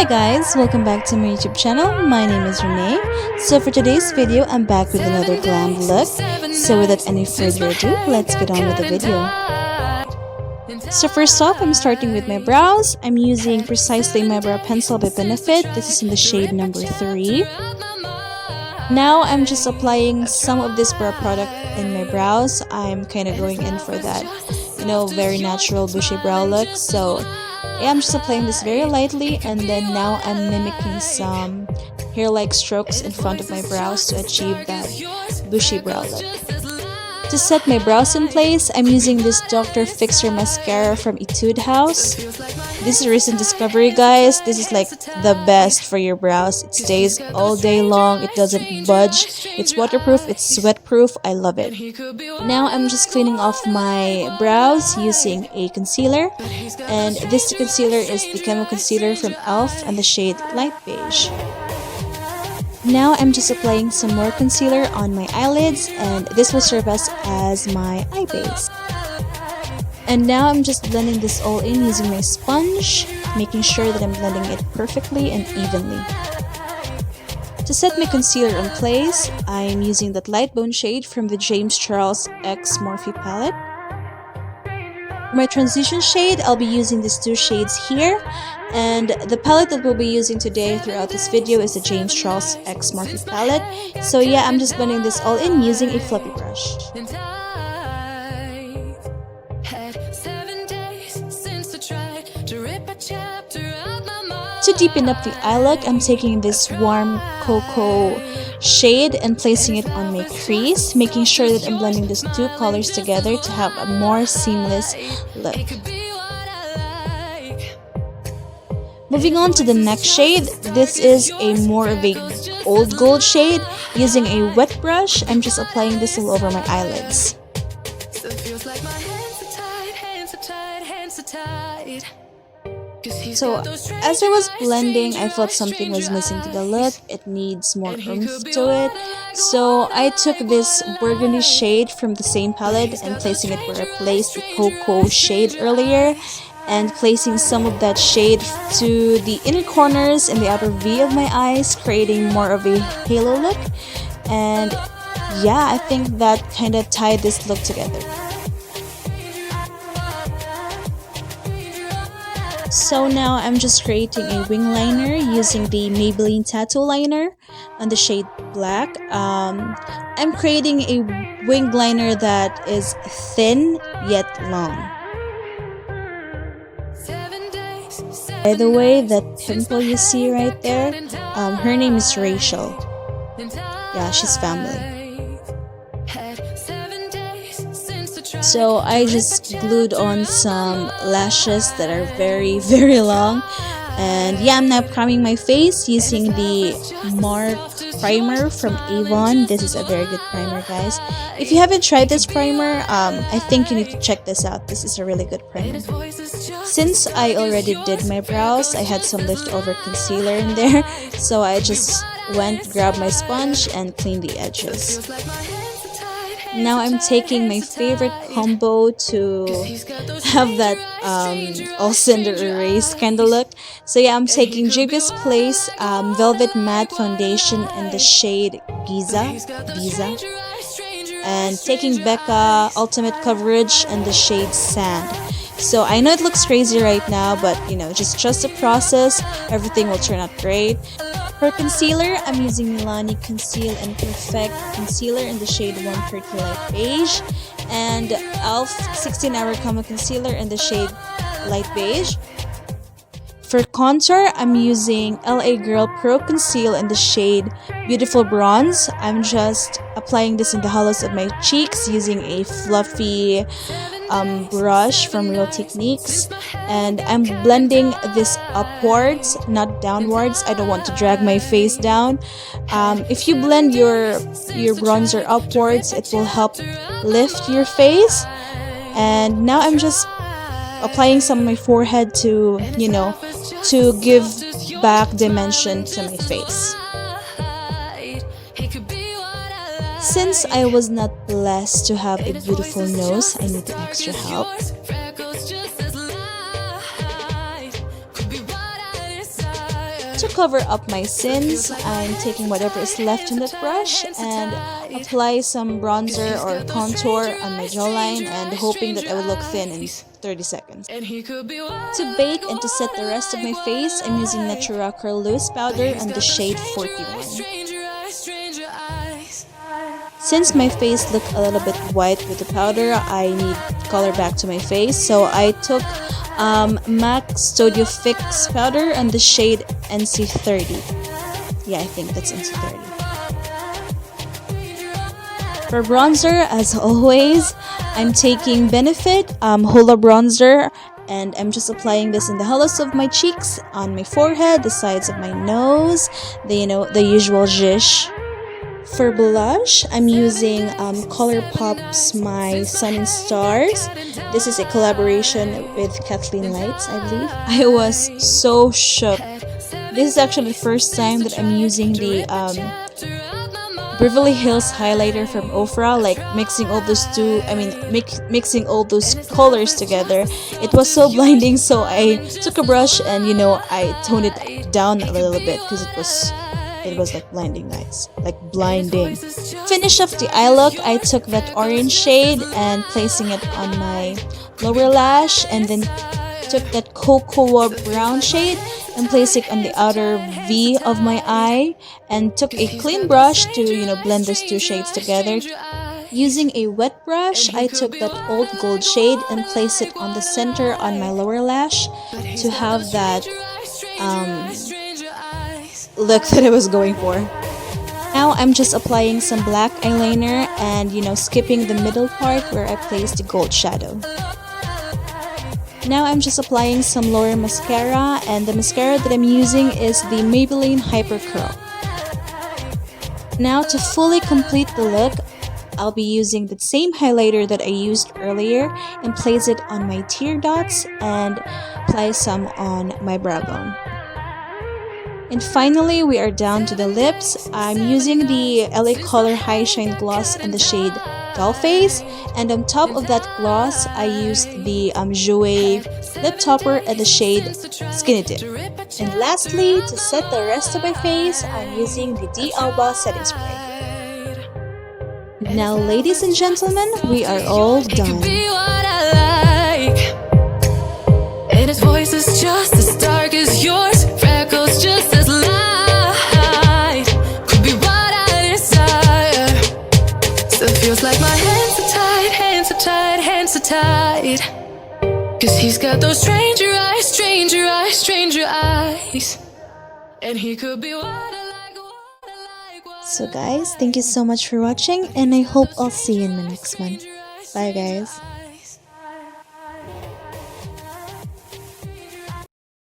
Hi guys, welcome back to my YouTube channel. My name is Renee. So for today's video, I'm back with another glam look. So without any further ado, let's get on with the video. So first off, I'm starting with my brows. I'm using precisely my brow pencil by Benefit. This is in the shade number 3. Now I'm just applying some of this brow product in my brows. I'm kind of going in for that, very natural bushy brow look. So yeah, I'm just applying this very lightly, and then now I'm mimicking some hair-like strokes in front of my brows to achieve that bushy brow look. To set my brows in place, I'm using this Dr. Fixer mascara from Etude House. This is a recent discovery, guys. This is like the best for your brows. It stays all day long. It doesn't budge. It's waterproof. It's sweat-proof. I love it. Now I'm just cleaning off my brows using a concealer. And this concealer is the Chemical Concealer from e.l.f. and the shade Light Beige. Now I'm just applying some more concealer on my eyelids, and this will serve as my eye base. And now I'm just blending this all in using my sponge, making sure that I'm blending it perfectly and evenly. To set my concealer in place, I'm using that light bone shade from the James Charles X Morphe palette. For my transition shade, I'll be using these two shades here, and the palette that we'll be using today throughout this video is the James Charles X Morphe palette. So yeah, I'm just blending this all in using a fluffy brush. To deepen up the eye look, I'm taking this warm cocoa shade and placing it on my crease, making sure that I'm blending these two colors together to have a more seamless look. Moving on to the next shade, this is a more of a old gold shade. Using a wet brush, I'm just applying this all over my eyelids. So as I was blending, I felt something was missing to the look. It needs more oomph to it. So I took this burgundy shade from the same palette and placing it where I placed the cocoa shade earlier, and placing some of that shade to the inner corners and the outer V of my eyes, creating more of a halo look. And yeah, I think that kind of tied this look together. So now I'm just creating a wing liner using the Maybelline Tattoo Liner on the shade Black. I'm creating a wing liner that is thin yet long. By the way, that pimple you see right there, her name is Rachel. Yeah, she's family. So I just glued on some lashes that are very, very long. And yeah, I'm now priming my face using the Mark primer from Avon. This is a very good primer, guys. If you haven't tried this primer, I think you need to check this out. This is a really good primer. Since I already did my brows, I had some leftover concealer in there. So I just grabbed my sponge and cleaned the edges. Now I'm taking my favorite combo to have that all cinder erase kind of look. So yeah, I'm taking Juvia's Place Velvet Matte Foundation in the shade Giza, and taking Becca Ultimate Coverage in the shade Sand. So I know it looks crazy right now, but just trust the process. Everything will turn out great. For concealer, I'm using Milani Conceal and Perfect Concealer in the shade 130 Light Beige, and e.l.f. 16-Hour Camo Concealer in the shade Light Beige. For contour, I'm using LA Girl Pro Conceal in the shade Beautiful Bronze. I'm just applying this in the hollows of my cheeks using a fluffy brush from Real Techniques, and I'm blending this upwards, not downwards. I don't want to drag my face down. If you blend your bronzer upwards, it will help lift your face. And now I'm just applying some on my forehead to to give back dimension to my face. Since I was not blessed to have a beautiful nose, I need extra help. To cover up my sins, I'm taking whatever is left in that brush and apply some bronzer or contour on my jawline and hoping that I would look thin in 30 seconds. To bake and to set the rest of my face, I'm using Natura Curl Loose Powder and the shade 41. Since my face looked a little bit white with the powder, I need color back to my face. So I took MAC Studio Fix powder and the shade NC30. Yeah, I think that's NC30. For bronzer, as always, I'm taking Benefit Hoola Bronzer, and I'm just applying this in the hollows of my cheeks, on my forehead, the sides of my nose, the usual zhish. For blush, I'm using ColourPop's My Sun and Stars. This is a collaboration with Kathleen Lights, I believe. I was so shook. This is actually the first time that I'm using the Beverly Hills highlighter from Ofra, like mixing all those mixing all those colors together. It was so blinding, so I took a brush and I toned it down a little bit because it was like blinding, guys, like blinding. Finish off the eye look, I took that orange shade and placing it on my lower lash, and then took that cocoa brown shade and placed it on the outer V of my eye, and took a clean brush to blend those two shades together. Using a wet brush, I took that old gold shade and placed it on the center on my lower lash to have that look that I was going for. Now I'm just applying some black eyeliner and skipping the middle part where I placed the gold shadow. Now I'm just applying some lower mascara, and the mascara that I'm using is the Maybelline Hyper Curl. Now to fully complete the look, I'll be using the same highlighter that I used earlier and place it on my tear dots and apply some on my brow bone. And finally, we are down to the lips. I'm using the LA Color High Shine Gloss in the shade Dollface, and on top of that gloss, I used the Jouer Lip Topper in the shade Skinny Dip. And lastly, to set the rest of my face, I'm using the D'Alba Setting Spray. Now, ladies and gentlemen, we are all done. And his voice is just as dark as yours, freckles just as light. Could be what I desire. Still feels like my hands are tied, hands are tied, hands are tied. Cause he's got those stranger eyes, stranger eyes, stranger eyes. And he could be what I like, what I like. So guys, thank you so much for watching, and I hope I'll see you in the next one. Bye guys.